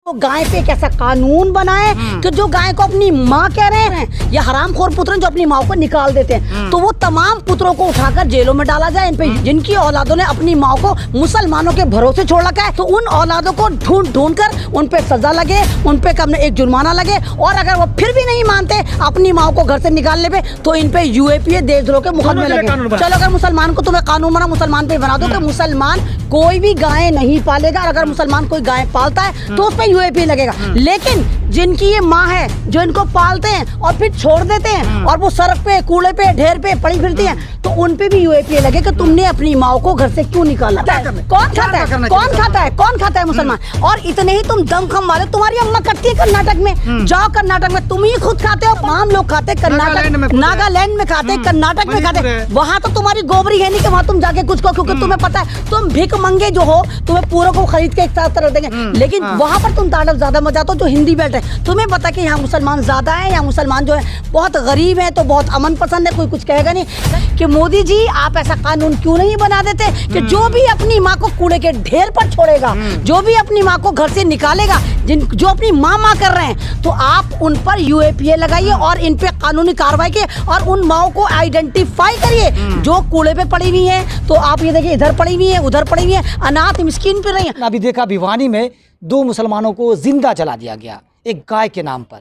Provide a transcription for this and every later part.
तो गाय पे एक ऐसा कानून बनाए कि जो गाय को अपनी माँ कह रहे हैं या हरामखोर पुत्र जो अपनी माँ को निकाल देते हैं, तो वो तमाम पुत्रों को उठाकर जेलों में डाला जाए। इन पे जिनकी औलादों ने अपनी माँ को मुसलमानों के भरोसे छोड़ रखा है, तो उन औलादों को ढूंढ कर उन पे सजा लगे, उन पे कम एक जुर्माना लगे। और अगर वो फिर भी नहीं मानते अपनी माँ को घर से निकालने पे, तो इन पे यूएपीए देशद्रोह के मुकदमे लगे। चलो अगर मुसलमान को तुम्हें कानून बना, मुसलमान पे बना दो कि मुसलमान कोई भी गाय नहीं पालेगा, और अगर मुसलमान कोई गाय पालता है तो उस पर यूएपीए लगेगा। लेकिन जिनकी ये माँ है जो इनको पालते हैं और फिर छोड़ देते हैं और वो सड़क पे, कूड़े पे, ढेर पे पड़ी फिरती हैं, तो उन पे भी यूएपीए लगे कि तुमने अपनी माँ को घर से क्यों निकाला। कौन खाता है, कौन खाता है, कौन खाता है मुसलमान। और इतने ही तुम दमखम वाले, तुम्हारी अम्मा करती है कर्नाटक में, जाओ कर्नाटक में, तुम ही खुद खाते हो, तमाम लोग खाते, कर्नाटक नागालैंड में खाते, कर्नाटक में खाते। वहाँ तो तुम्हारी गोबरी है नहीं कि वहाँ तुम जाके कुछ कहो, क्योंकि तुम्हें पता है तुम भिख मंगे जो हो, तुम्हें पूरा को खरीद के एक साथ तरह देंगे। लेकिन वहाँ पर तुम ताड़व ज्यादा मचाते हो जो हिंदी बेल्ट है। तुम्हें पता कि यहाँ मुसलमान ज्यादा है, यहाँ मुसलमान जो है बहुत गरीब है, तो बहुत अमन पसंद है, कोई कुछ कहेगा नहीं। कि मोदी जी आप ऐसा कानून क्यों नहीं बना देते कि जो भी अपनी माँ को कूड़े के ढेर पर छोड़ेगा, जो भी अपनी माँ को घर से निकालेगा, जो अपनी माँ कर रहे हैं, तो आप उन पर यूएपीए लगाइए और इन पे कानूनी कार्रवाई किए और उन माओ को आइडेंटिफाई करिए जो कूड़े पे पड़ी हुई है। तो आप ये देखिए, इधर पड़ी हुई है, उधर पड़ी हुई है, अनाथ मिस्कीन पे रही है। अभी देखा भिवानी में 2 मुसलमानों को जिंदा जला दिया गया एक गाय के नाम पर।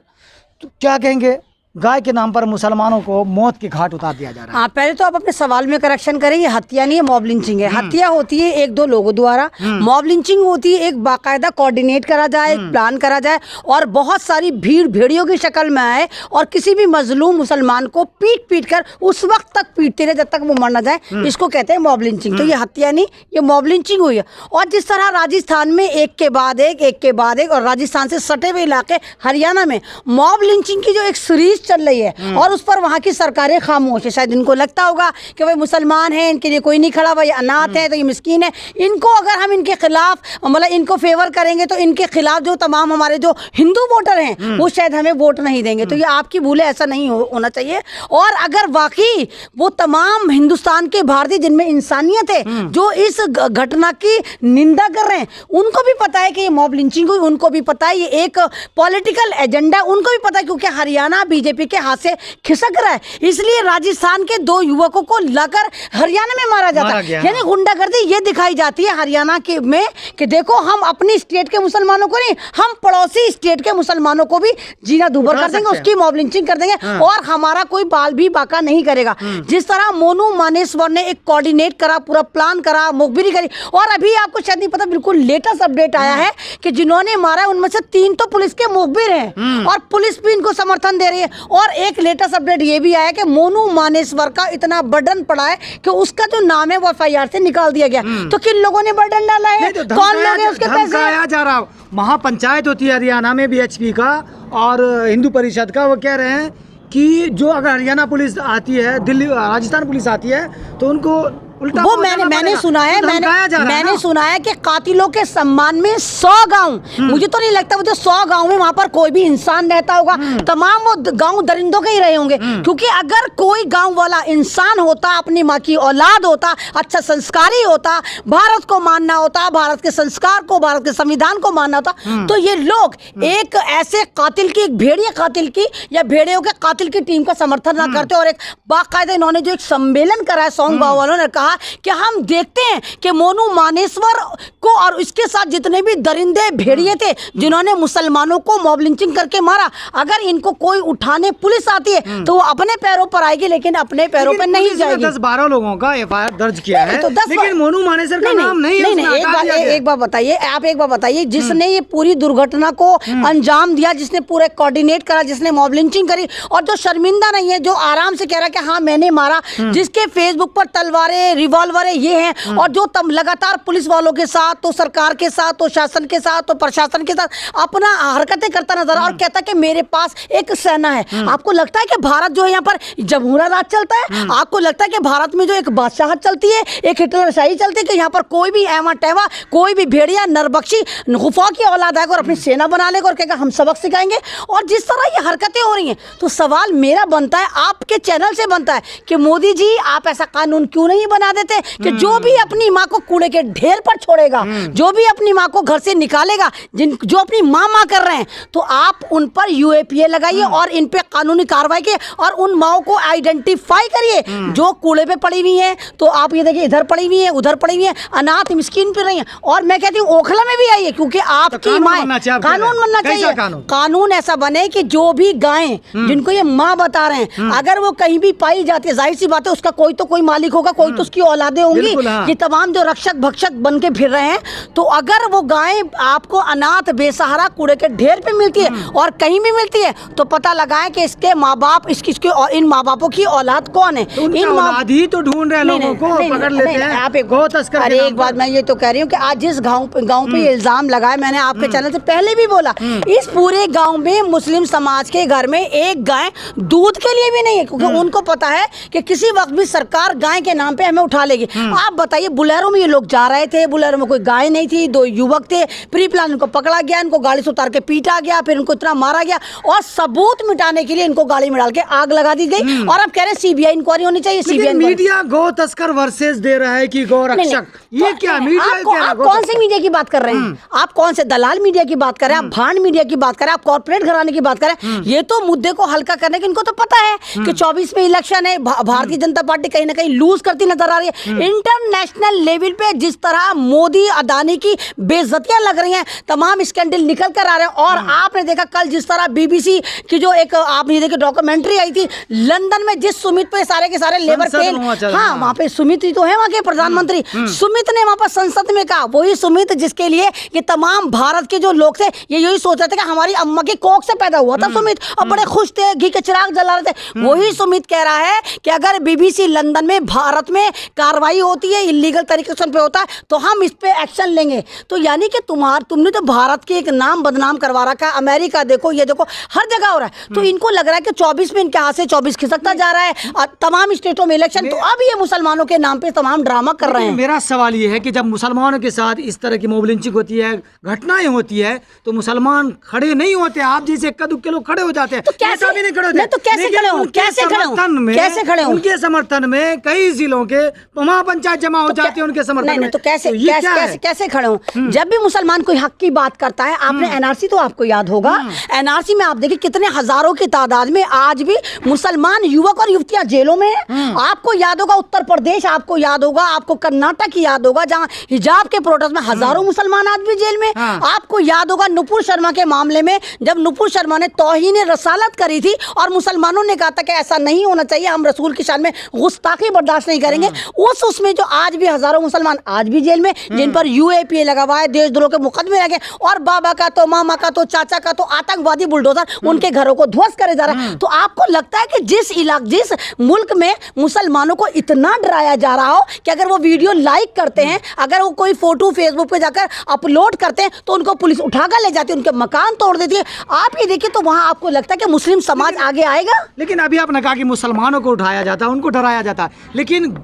तो क्या कहेंगे, गाय के नाम पर मुसलमानों को मौत के घाट उतार दिया जा रहा है। हाँ, पहले तो आप अपने सवाल में करेक्शन करें, ये हत्या नहीं है, मॉब लिंचिंग है। हत्या होती है 1-2 लोगों द्वारा, मॉब लिंचिंग होती है एक बाकायदा कोऑर्डिनेट करा जाए, एक प्लान करा जाए और बहुत सारी भीड़ भेड़ियों की शक्ल में आए और किसी भी मजलूम मुसलमान को पीट कर उस वक्त तक पीटते रहे जब तक वो मर ना जाए। इसको कहते हैं मॉब लिंचिंग। तो ये हत्या नहीं, ये मॉब लिंचिंग हुई है। और जिस तरह राजस्थान में एक के बाद एक और राजस्थान से सटे हुए इलाके हरियाणा में मॉब लिंचिंग की जो एक सीरीज चल रही है और उस पर वहाँ की सरकारें खामोश है। शायद इनको लगता होगा कि भाई मुसलमान हैं, इनके लिए कोई नहीं खड़ा, भाई अनाथ है तो ये मिस्कीन है, इनको अगर हम इनके खिलाफ मतलब इनको फेवर करेंगे तो इनके खिलाफ जो तमाम हमारे जो हिंदू वोटर हैं वो शायद हमें वोट नहीं देंगे। तो ये आपकी भूल है, ऐसा नहीं होना चाहिए। और अगर वाकई वो तमाम हिंदुस्तान के भारतीय जिनमें इंसानियत है जो इस घटना की निंदा कर रहे हैं, उनको भी पता है कि ये मॉब लिंचिंग हुई, उनको भी पता है ये एक पॉलिटिकल एजेंडा, उनको भी पता है, क्योंकि हरियाणा बीजेपी के हाथ से खिसक रहा है। इसलिए राजस्थान के 2 युवकों को लाकर हरियाणा में मारा जाता है। यानी गुंडागर्दी ये दिखाई जाती है हरियाणा के में कि देखो हम अपनी स्टेट के मुसलमानों को नहीं, हम पड़ोसी स्टेट के मुसलमानों को भी जीना दूभर कर देंगे, उसकी मॉब लिंचिंग कर देंगे और हमारा कोई बाल भी बाका नहीं करेगा। जिस तरह मोनू मानेसवर ने एक कोऑर्डिनेट करा, पूरा प्लान करा, मुखबिरी करी। और अभी आपको शायद नहीं पता, बिल्कुल लेटेस्ट अपडेट आया है कि जिन्होंने मारा उनमें से 3 तो पुलिस के मुखबिर हैं और पुलिस भी इनको समर्थन दे रही है। और एक लेटेस्ट अपडेट ये भी आया कि मोनू मानेसवर का इतना बर्डन पड़ा है कि उसका जो नाम है वो एफआईआर से निकाल दिया गया। तो किन लोगों ने बर्डन डाला है, तो कौन लोग हैं, उसके पैसे जा रहा। महापंचायत होती है हरियाणा में बीएचपी का और हिंदू परिषद का, वो कह रहे हैं कि जो अगर हरियाणा पुलिस आती है, दिल्ली राजस्थान पुलिस आती है तो उनको वो मैंने सुना है, मैंने सुना है कि कातिलों के सम्मान में 100 गांव, मुझे तो नहीं लगता मुझे 100 गांव में वहां पर कोई भी इंसान रहता होगा, तमाम वो गांव दरिंदों के ही रहे होंगे। क्योंकि अगर कोई गांव वाला इंसान होता, अपनी माँ की औलाद होता, अच्छा संस्कारी होता, भारत को मानना होता, भारत के संस्कार को, भारत के संविधान को मानना होता, तो ये लोग एक ऐसे कातिल की, एक भेड़िया कातिल की या भेड़ियों के कातिल की टीम का समर्थन ना करते। और एक बाकायदा इन्होंने जो एक सम्मेलन करा है, सॉन्ग गाँव वालों ने कहा कि हम देखते हैं कि मोनू मानेसवर को और इसके साथ जितने भी दरिंदे भेड़िए थे जिन्होंने मुसलमानों को मॉब लिंचिंग करके मारा, अगर इनको कोई उठाने पुलिस आती है तो वो अपने पैरों पर आएगी, लेकिन अपने पैरों पर नहीं जाएगी। 10-12 लोगों का एफआईआर दर्ज किया है, तो लेकिन मोनू मानेसर का नाम नहीं है। एक बार बताइए, आप एक बार बताइए, जिसने ये पूरी दुर्घटना को अंजाम दिया, जिसने पूरे कोऑर्डिनेट करा, जिसने मॉब लिंचिंग करी और जो शर्मिंदा नहीं है, जो आराम से कह रहा है कि हाँ मैंने मारा, जिसके फेसबुक पर तलवारें, रिवॉल्वर है, ये हैं, और जो तब लगातार पुलिस वालों के साथ, तो सरकार के साथ, तो शासन के साथ, तो प्रशासन के साथ अपना हरकतें करता नजर और कहता कि मेरे पास एक सेना है। आपको लगता है कि भारत जो है यहाँ पर जमहूरा राज चलता है? आपको लगता है कि भारत में जो एक बादशाहत चलती है, एक हिटलरशाही चलती है कि यहाँ पर कोई भी ऐवा टैवा, कोई भी भेड़िया नरबख्शी गुफा की औलाद आएगा और अपनी सेना बना लेगा और कहेगा हम सबक सिखाएंगे? और जिस तरह ये हरकतें हो रही हैं, तो सवाल मेरा बनता है, आपके चैनल से बनता है कि मोदी जी आप ऐसा कानून क्यों नहीं बना बना देते हैं कि जो भी अपनी माँ को कूड़े के ढेर पर छोड़ेगा, जो भी अपनी माँ को घर से निकालेगा, जो अपनी माँ कर रहे हैं, तो आप उन पर यूएपीए लगाइए और इन पे कानूनी कार्रवाई कीजिए और उन माओ को आइडेंटिफाई करिए जो कूड़े पे पड़ी हुई हैं। तो आप ये देखिए, इधर पड़ी हुई है, उधर पड़ी हुई है, अनाथ मिस्कीन पे रही है। और मैं कहती हूँ ओखला में भी आइए, क्योंकि आपकी माँ, कानून बनना चाहिए। कानून ऐसा बने कि जो भी गायें जिनको ये माँ बता रहे हैं, अगर वो कहीं भी पाई जाती है, जाहिर सी बात है उसका कोई तो कोई मालिक होगा, कोई तो उसकी औलादे होंगी। ये तमाम जो रक्षक भक्षक बन के फिर रहे हैं, तो अगर वो गायें आपको अनाथ बेसहारा कूड़े के ढेर पे मिलती है और कहीं भी मिलती है, तो पता लगाएं कि इसके माँ बाप, इसके और इन माँ बापों की औलाद कौन है। इन औलाद ही तो ढूंढ रहे लोगों को, पकड़ लेते हैं। आप एक गौ तस्कर, अरे एक बात मैं ये तो कह रही हूँ कि आज जिस गांव पे ये इल्जाम लगाए, मैंने आपके चैनल से पहले भी बोला, इस पूरे गांव में मुस्लिम समाज के घर में एक गाय दूध के लिए भी नहीं है, क्योंकि उनको पता है कि किसी वक्त भी सरकार गाय के नाम पे हमें उठा लेगी। आप बताइए, बुलेरो में ये लोग जा रहे थे, बुलेरो में कोई गाय नहीं थी, 2 युवक थे, प्री प्लान इनको पकड़ा गया, इनको गाड़ी से उतार के पीटा गया, फिर इनको इतना मारा गया और सबूत मिटाने के लिए इनको गाड़ी में डाल के आग लगा दी गई। और अब कह रहे सीबीआई इंक्वायरी होनी चाहिए। सीबीआई मीडिया गौ तस्कर वर्सेस दे रहा है कि गौ रक्षक, ये क्या मीडिया? आप कौन से मीडिया की बात कर रहे हैं? आप कौन से दलाल मीडिया की बात कर रहे हैं? आप भांड मीडिया की बात कर रहे हैं? आप कॉर्पोरेट घराने की बात कर रहे हैं? ये तो मुद्दे को हल्का करने के इनको तो पता है कि 24 में इलेक्शन है, भारतीय जनता पार्टी कहीं ना कहीं लूज करती नजर आ रही है। इंटरनेशनल लेवल पे जिस तरह मोदी अदानी की बेइज्जतियां लग रही हैं, तमाम स्कैंडल निकल कर आ रहे हैं। और आपने देखा कल जिस तरह बीबीसी की जो एक आपने देखी डॉक्यूमेंट्री आई थी, लंदन में जिस सुमित पे सारे के सारे लेबर पेन, हाँ वहाँ पे सुमित ही तो है वहाँ के प्रधानमंत्री, सुमित ने वहाँ पर संसद में कहा, वही सुमित जिसके लिए ये तमाम भारत के जो लोग थे ये यही सोच रहे थे कि हमारी अम्मा की कोख से पैदा हुआ था सुमित, और बड़े खुश थे, घी के चिराग जला रहे थे। वही सुमित कह रहा है कि अगर बीबीसी लंदन में भारत में कार्रवाई होती है, इलीगल तरीके से पे होता है, तो हम इस पे एक्शन लेंगे। तो यानी कि तुमने तो भारत के एक नाम बदनाम करवा रखा है। अमेरिका देखो, ये देखो, हर जगह हो रहा है। तो इनको लग रहा है कि 24 में इनके हाथ से 24 खिसकता जा रहा है और तमाम स्टेटों में इलेक्शन, तो अब ये मुसलमानों के नाम पे तमाम ड्रामा कर रहे हैं। मेरा सवाल ये है कि जब मुसलमानों के साथ इस तरह की मॉब लिंचिंग होती है, घटनाएं होती है, तो मुसलमान खड़े नहीं होते। आप जैसे इक्का दुक्के लोग खड़े हो जाते हैं, तो कैसे भी नहीं खड़े होते। तो कैसे खड़े हों? कैसे खड़े हों? उनके समर्थन में कई जिलों के महापंचायत जमा हो जाती है उनके समर्थन में। तो कैसे खड़े हों? जब भी मुसलमान कोई हक की बात करता है, आपने एनआरसी तो आपको याद होगा, एनआरसी में आप देखिए कितने हजारों की तादाद में आज भी मुसलमान युवक और युवतियां जेलों में हैं। आपको याद होगा उत्तर प्रदेश, आपको याद होगा, आपको कर्नाटक याद होगा, जहां हिजाब के प्रोटेस्ट में हजारों मुसलमान आज भी जेल में। आपको याद होगा नुपुर शर्मा के मामले में, जब नुपुर शर्मा ने तौहीन रसालत करी थी और मुसलमानों ने कहा था कि ऐसा नहीं होना चाहिए, हम रसूल की शान में गुस्ताखी बर्दाश्त नहीं करेंगे, उसमें जो आज भी हजारों मुसलमान आज भी जेल में, जिन पर यूएपीए लगा हुआ है, देशद्रोह के मुकदमे लगे, और बाबा का तो मामा का तो चाचा का तो आतंकवादी बुलडोजर उनके घरों को ध्वस्त करे जा रहा है। तो आपको लगता है कि जिस मुल्क में मुसलमानों को इतना डराया जा रहा हो कि अगर वो वीडियो लाइक करते हैं, अगर वो कोई फोटो फेसबुक पे जाकर अपलोड करते हैं, तो उनको पुलिस उठाकर ले जाती है, उनके मकान तोड़ देती है। आप ये देखिए, तो वहां आपको लगता है कि मुस्लिम समाज आगे आएगा? लेकिन अभी आपने कहा कि मुसलमानों को उठाया जाता है, उनको डराया जाता है, लेकिन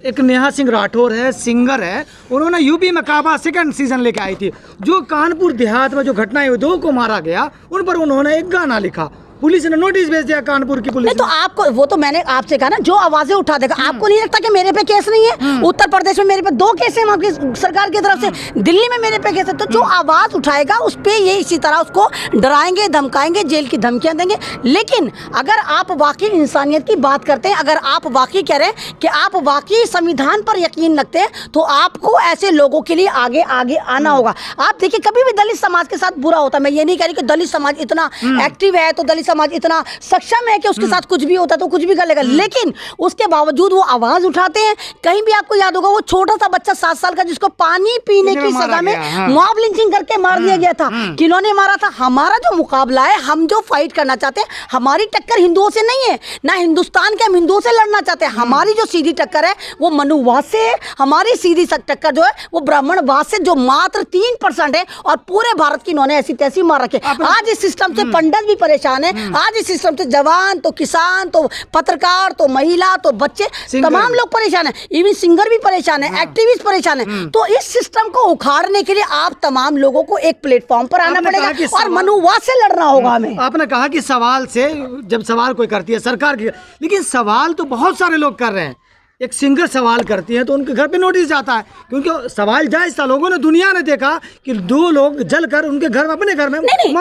एक नेहा सिंह राठौर है, सिंगर है, उन्होंने यूपी में काबा 2nd सीजन लेके आई थी। जो कानपुर देहात में जो घटनाएं हुई, 2 को मारा गया, उन पर उन्होंने एक गाना लिखा, पुलिस ने नोटिस भेज दिया कानपुर की पुलिस। नहीं तो आपको, वो तो मैंने आपसे कहा ना, जो आवाजें उठा देगा, आपको नहीं लगता कि मेरे पे केस नहीं है? उत्तर प्रदेश में मेरे पे 2 केस हैं आपकी सरकार की तरफ से, दिल्ली में मेरे पे केस है। तो जो आवाज उठाएगा उस पे ये इसी तरह उसको डराएंगे, धमकाएंगे, जेल की धमकियां देंगे। लेकिन अगर आप वाकई इंसानियत की बात करते हैं, अगर आप वाकई कह रहे हैं कि आप वाकई संविधान पर यकीन रखते हैं, तो आपको ऐसे लोगों के लिए आगे आगे आना होगा। आप देखिए, कभी भी दलित समाज के साथ बुरा होता है, मैं ये नहीं कह रही कि दलित समाज इतना एक्टिव है तो दलित समाज इतना सक्षम है कि उसके साथ कुछ भी होता तो कुछ भी कर लेगा, लेकिन उसके बावजूद वो आवाज उठाते हैं। कहीं भी आपको याद होगा वो छोटा सा बच्चा 7 साल का, जिसको पानी पीने की सजा में मॉब लिंचिंग करके मार दिया गया था। किन्होंने मारा था? हमारा जो मुकाबला है, हम जो फाइट करना चाहते हैं, हमारी टक्कर हिंदुओं से नहीं है, ना हिंदुस्तान के हम हिंदुओं से लड़ना चाहते हैं। हमारी जो सीधी टक्कर है वो मनुवाद से है। हमारी सीधी टक्कर जो है वो ब्राह्मणवाद से, जो मात्र 3% है और पूरे भारत की इन्होंने ऐसी तैसी मार रखे। आज इस सिस्टम से पंडित भी परेशान है, आज इस सिस्टम से जवान तो किसान तो पत्रकार तो महिला तो बच्चे तमाम लोग परेशान हैं, इवन सिंगर भी परेशान है, एक्टिविस्ट परेशान है। तो इस सिस्टम को उखाड़ने के लिए आप तमाम लोगों को एक प्लेटफॉर्म पर आना पड़ेगा और मनुवाद से लड़ना होगा हमें। आपने कहा कि सवाल से, जब सवाल कोई करती है सरकार की, लेकिन सवाल तो बहुत सारे लोग कर रहे हैं। एक सिंगर सवाल करती है तो उनके घर पे नोटिस जाता है, क्योंकि सवाल जायज था। लोगों ने, दुनिया ने देखा कि 2 लोग जलकर उनके घर में, अपने घर में नहीं,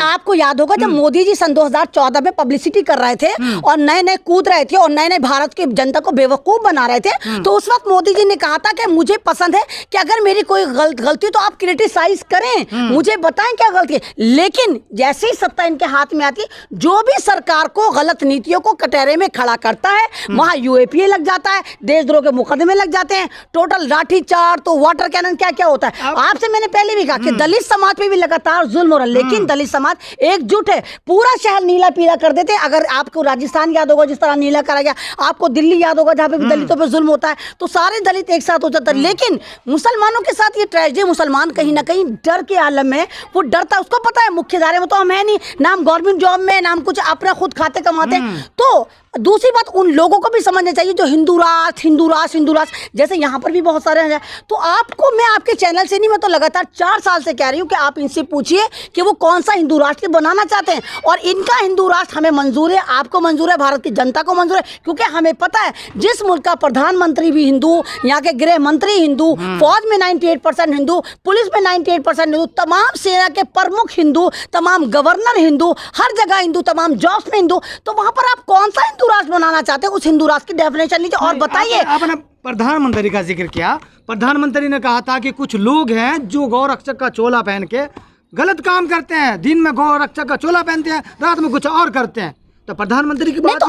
आपको याद होगा जब मोदी जी सन 2014 में पब्लिसिटी कर रहे थे और नए नए कूद रहे थे और नए नए भारत की जनता को बेवकूफ बना रहे थे, तो उस वक्त मोदी जी ने कहा था कि मुझे पसंद है कि अगर मेरी कोई गलती हो तो आप क्रिटिसाइज करें, मुझे बताएं क्या गलती है। लेकिन जैसे ही सत्ता इनके हाथ में आती है, जो भी सरकार को गलत नीतियों को कटहरे में खड़ा करता है वहां यूएपीए लग जाता है, देशद्रोह के मुकदमे लग जाते हैं, टोटल लाठीचार्ज, तो वाटर कैनन, क्या क्या होता है। आपसे मैंने पहले भी कहा कि दलित समाज पे भी लगातार जुल्म हो रहा है, लेकिन दलित समाज एकजुट है, पूरा शहर नीला पीला कर देते हैं। अगर आपको राजस्थान याद होगा जिस तरह नीला करा गया, आपको दिल्ली याद होगा जहां पे भी दलितों पे जुल्म होता है, तो सारे दलित एक साथ हो जाते हैं। लेकिन मुसलमानों के साथ ये ट्रेजेडी, मुसलमान कहीं ना कहीं डर के आलम में वो डरता है, उसको पता है मुख्य धारे में तो हम है नहीं, नाम गवर्नमेंट जॉब में, नाम कुछ अपना खुद खाते कमाते हैं। तो दूसरी बात उन लोगों को भी समझना चाहिए जो हिंदू राष्ट्र जैसे यहाँ पर भी बहुत सारे हैं। तो आपको, मैं आपके चैनल से नहीं, मैं तो लगातार 4 साल से कह रही हूँ कि आप इनसे पूछिए कि वो कौन सा हिंदू राष्ट्र बनाना चाहते हैं, और इनका हिंदू राष्ट्र हमें मंजूर है, आपको मंजूर है, भारत की जनता को मंजूर है, क्योंकि हमें पता है जिस मुल्क का प्रधानमंत्री भी हिंदू, यहाँ के गृह मंत्री हिंदू, फौज में 98% हिंदू, पुलिस में 98% हिंदू, तमाम सेना के प्रमुख हिंदू, तमाम गवर्नर हिंदू, हर जगह हिंदू, तमाम जॉब्स में हिंदू, तो वहां पर आप कौन सा हिंदू राष्ट्र बनाना चाहते हैं, उस हिंदू राष्ट्र की डेफिनेशन लीजिए और बताइए। आपने प्रधानमंत्री का जिक्र किया, प्रधानमंत्री ने कहा था कि कुछ लोग हैं जो गौरक्षक का चोला पहन के गलत काम करते हैं, दिन में गौरक्षक का चोला पहनते हैं, रात में कुछ और करते हैं। तो प्रधानमंत्री की बात तो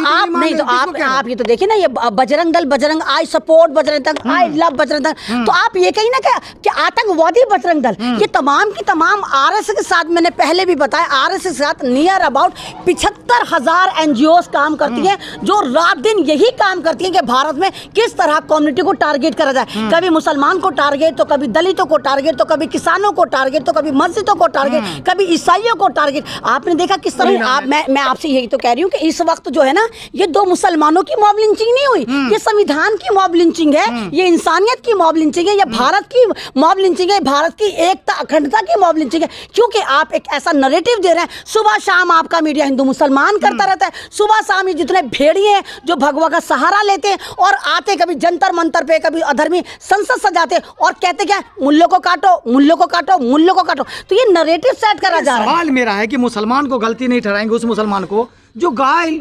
आप ये तो देखिए ना, ये Bajrang Dal, Bajrang, I support Bajrang Dal, I love Bajrang Dal, तो आप ये कहीं ना कि आतंकवादी बजरंग दल, ये तमाम की तमाम आरएसएस के साथ, मैंने पहले भी बताया, आरएसएस के साथ नियर अबाउट 75,000 एनजीओ काम करती हैं, जो रात दिन यही काम करती हैं कि भारत में किस तरह कम्युनिटी को टारगेट करा जाए, कभी मुसलमान को टारगेट, तो कभी दलितों को टारगेट, तो कभी किसानों को टारगेट, तो कभी मस्जिदों को टारगेट, कभी ईसाइयों को टारगेट। आपने देखा किस तरह, मैं आपसे यही तो कह रही हूँ कि इस वक्त जो है ना, ये 2 मुसलमानों की मॉब लिंचिंग नहीं हुई, ये संविधान की मॉब लिंचिंग है, ये इंसानियत की मॉब लिंचिंग है, ये भारत की मॉब लिंचिंग है, भारत की एकता अखंडता की मॉब लिंचिंग है, क्योंकि आप एक ऐसा नैरेटिव दे रहे हैं। सुबह शाम आपका मीडिया हिंदू मुसलमान करता रहता है, सुबह शाम ये जितने भेड़िए हैं जो भगवा का सहारा लेते हैं और आते कभी जंतर मंतर पे, कभी अधर्मी संसद सजाते हैं और कहते क्या, मुल्लों को काटो, मुल्लों को काटो, मुल्लों को काटो। तो ये नैरेटिव सेट करा जा रहा है। सवाल मेरा है कि मुसलमान को गलती नहीं ठहराएंगे उस मुसलमान को जो गाय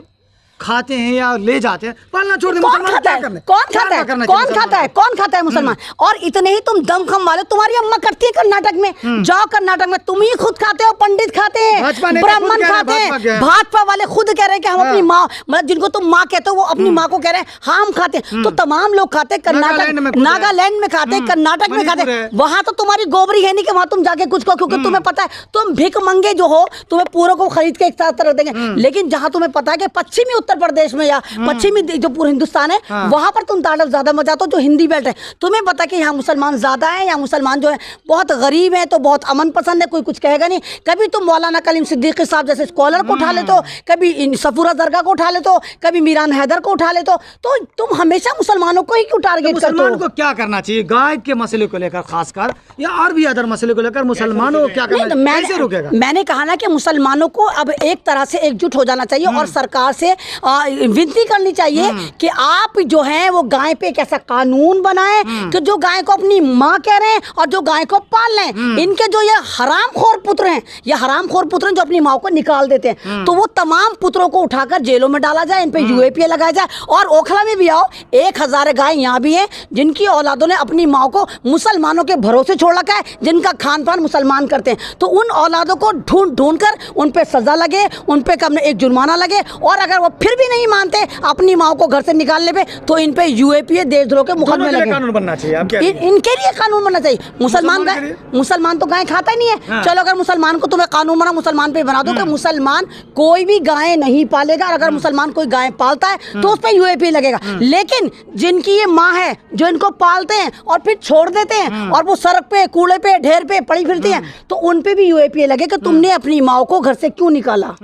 खाते हैं या ले जाते हैं, पालना छोड़ दे। कौन खाता है, कौन खाता है मुसलमान? और इतने ही तुम दमखम वाले, तुम्हारी अम्मा करती है कर्नाटक में, जाओ कर्नाटक में, तुम ही खुद खाते हो, पंडित खाते हैं, ब्राह्मण खाते हैं, भाजपा वाले खुद कह रहे हैं कि हम अपनी माँ, मतलब जिनको तुम माँ कहते हो वो अपनी माँ को कह रहे हैं हाँ हम खाते हैं। तो तमाम लोग खाते हैं, कर्नाटक, नागालैंड में खाते हैं, कर्नाटक में खाते हैं, वहां तो तुम्हारी गोबरी है नहीं कि वहां तुम जाके कुछ कहो, क्योंकि तुम्हें पता है तुम भिख मंगे जो हो, तुम्हें पूरों को खरीद के एक साथ रख देंगे। लेकिन जहां तुम्हें पता है कि पश्चिमी उत्तर प्रदेश में या पश्चिमी जो पूरा हिंदुस्तान है, वहां पर तुम ताड़व ज्यादा मचाते हो, जो हिंदी बेल्ट है, तुम्हें पता कि यहाँ मुसलमान ज्यादा है, यहाँ मुसलमान जो है बहुत गरीब है, तो बहुत अमन पसंद है, कोई कुछ कहेगा नहीं। कभी तुम मौलाना कलीम सिद्दीकी साहब जैसे स्कॉलर को उठा लेते हो, कभी सफूरा दरगाह को उठा लेते हो, कभी मीरान हैदर को उठा लेते हो, तो तुम हमेशा मुसलमानों को ही क्यों टारगेट करते हो? मुसलमान को क्या करना चाहिए गाय के मसले को लेकर खासकर, या और भी अदर मसले को लेकर मुसलमानों को क्या करना चाहिए, कैसे रोकेगा? मैंने कहा ना कि मुसलमानों को अब एक तरह से एकजुट हो जाना चाहिए और सरकार से विनती करनी चाहिए कि आप जो हैं वो गाय पे एक ऐसा कानून बनाएं कि जो गाय को अपनी माँ कह रहे हैं और जो गाय को पाल रहे हैं, इनके जो ये हरामखोर पुत्र हैं, ये हरामखोर पुत्र हैं जो अपनी माँ को निकाल देते हैं, तो वो तमाम पुत्रों को उठाकर जेलों में डाला जाए, इन पे यूएपीए लगाया जाए। और ओखला में भी आओ, 1000 गाय यहाँ भी हैं जिनकी औलादों ने अपनी माँ को मुसलमानों के भरोसे छोड़ रखा है, जिनका खान पान मुसलमान करते हैं, तो उन औलादों को ढूंढ कर उन पे सजा लगे, उन पे कम एक जुर्माना लगे, और अगर वो फिर भी नहीं मानते अपनी माँ को घर से निकालने पे, तो इन पे यूएपीए देशद्रोह के मुकदमे लगे। कानून बनना चाहिए, इनके लिए कानून बनना चाहिए। मुसलमान तो गाय खाता ही नहीं है। हाँ। चलो अगर मुसलमान को तुम्हें कानून बना, मुसलमान पे बना दो कि मुसलमान कोई भी गाय नहीं पालेगा, और अगर मुसलमान कोई गाय पालता है तो उस पर यूएपीए लगेगा। लेकिन जिनकी ये माँ है जो इनको पालते हैं और फिर छोड़ देते हैं और वो सड़क पे, कूड़े पे, ढेर पे पड़ी फिरती हैं, तो उन पे भी यूएपीए लगे कि तुमने अपनी माँ को घर से क्यों निकाला।